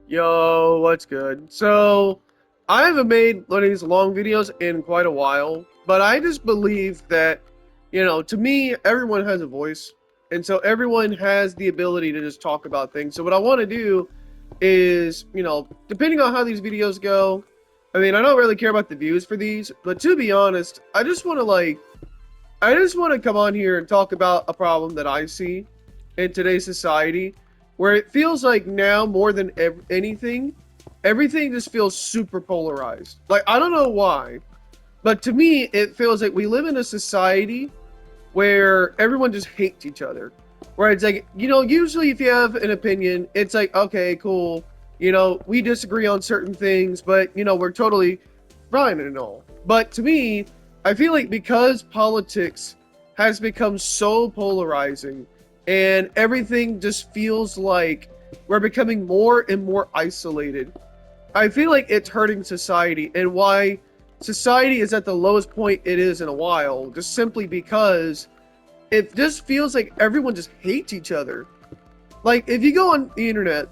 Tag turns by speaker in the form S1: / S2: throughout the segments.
S1: Yo, what's good? So, I haven't made one of these long videos in quite a while, but I just believe that, to me, everyone has a voice. And so everyone has the ability to just talk about things. So what I want to do is, depending on how these videos go, I mean, I don't really care about the views for these, but to be honest, I just want to come on here and talk about a problem that I see in today's society where it feels like now more than anything, everything just feels super polarized. Like, I don't know why, but to me, it feels like we live in a society where everyone just hates each other. Where it's like, usually if you have an opinion, it's like, okay, cool. We disagree on certain things, but, we're totally fine and all. But to me, I feel like because politics has become so polarizing and everything just feels like we're becoming more and more isolated, I feel like it's hurting society and why society is at the lowest point it is in a while, just simply because it just feels like everyone just hates each other. Like, if you go on the internet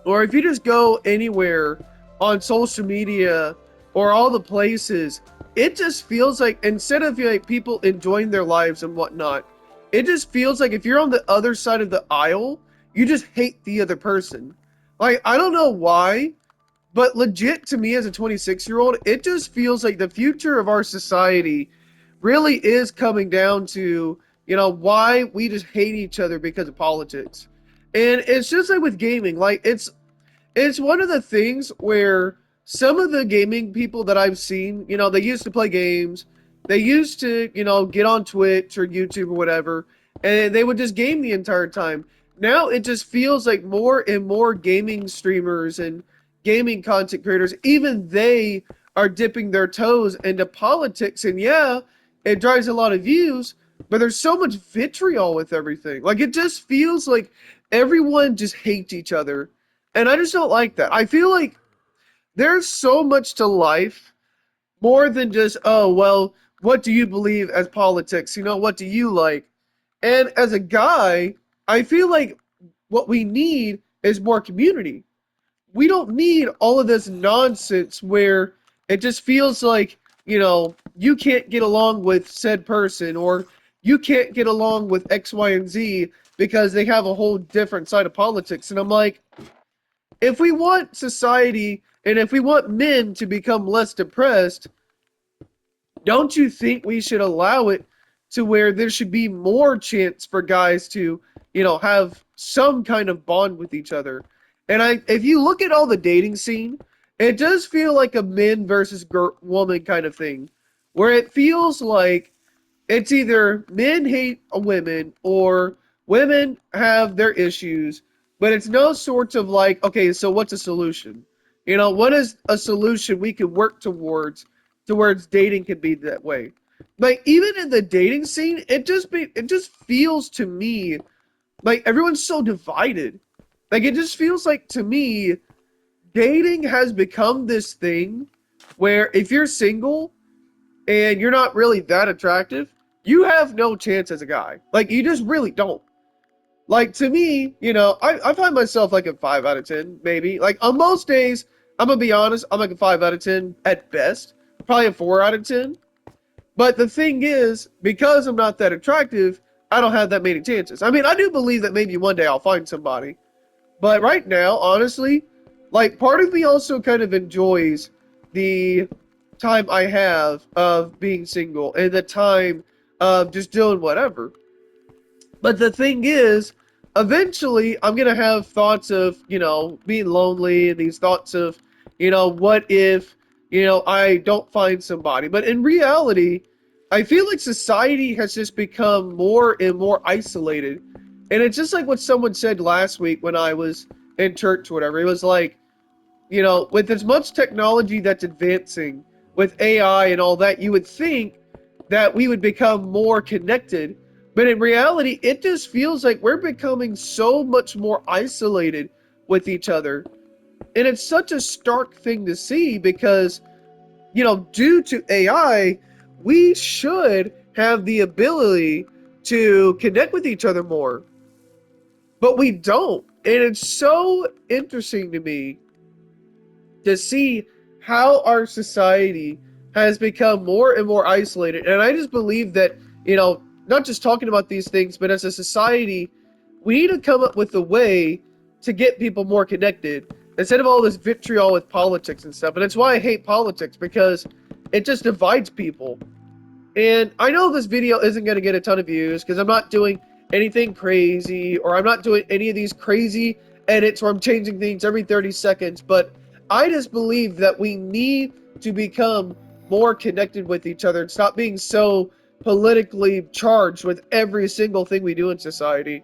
S1: or if you just go anywhere on social media or all the places, it just feels like instead of like people enjoying their lives and whatnot, it just feels like if you're on the other side of the aisle, you just hate the other person. Like, I don't know why, but legit to me as a 26-year-old, it just feels like the future of our society really is coming down to, why we just hate each other because of politics. And it's just like with gaming, like it's one of the things where some of the gaming people that I've seen, they used to play games. They used to, get on Twitch or YouTube or whatever, and they would just game the entire time. Now it just feels like more and more gaming streamers and gaming content creators, even they are dipping their toes into politics. And yeah, it drives a lot of views, but there's so much vitriol with everything. Like, it just feels like everyone just hates each other, and I just don't like that. I feel like there's so much to life more than just, oh, well, what do you believe as politics? What do you like? And as a guy, I feel like what we need is more community. We don't need all of this nonsense where it just feels like, you can't get along with said person or you can't get along with X, Y, and Z because they have a whole different side of politics. And I'm like, if we want society and if we want men to become less depressed, don't you think we should allow it to where there should be more chance for guys to, have some kind of bond with each other? And if you look at all the dating scene, it does feel like a men versus woman kind of thing, where it feels like it's either men hate women or women have their issues, but it's no sorts of like, okay, so what's a solution? What is a solution we could work towards dating can be that way. Like, even in the dating scene, it just feels to me like everyone's so divided. Like, it just feels like to me dating has become this thing where if you're single and you're not really that attractive, you have no chance as a guy. Like, you just really don't. Like, to me, I find myself like a 5 out of 10, maybe. Like, on most days, I'm gonna be honest, I'm like a 5 out of 10 at best. Probably a 4 out of 10. But the thing is, because I'm not that attractive, I don't have that many chances. I mean, I do believe that maybe one day I'll find somebody. But right now, honestly, like, part of me also kind of enjoys the time I have of being single and the time of just doing whatever. But the thing is, eventually I'm gonna have thoughts of, being lonely and these thoughts of, what if, I don't find somebody. But in reality, I feel like society has just become more and more isolated. And it's just like what someone said last week when I was in church or whatever. It was like, with as much technology that's advancing, with AI and all that, you would think that we would become more connected. But in reality, it just feels like we're becoming so much more isolated with each other. And it's such a stark thing to see because, due to AI, we should have the ability to connect with each other more, but we don't. And it's so interesting to me to see how our society has become more and more isolated. And I just believe that, not just talking about these things, but as a society, we need to come up with a way to get people more connected instead of all this vitriol with politics and stuff. And that's why I hate politics, because it just divides people. And I know this video isn't going to get a ton of views because I'm not doing anything crazy, or I'm not doing any of these crazy edits where I'm changing things every 30 seconds, but I just believe that we need to become more connected with each other and stop being so politically charged with every single thing we do in society.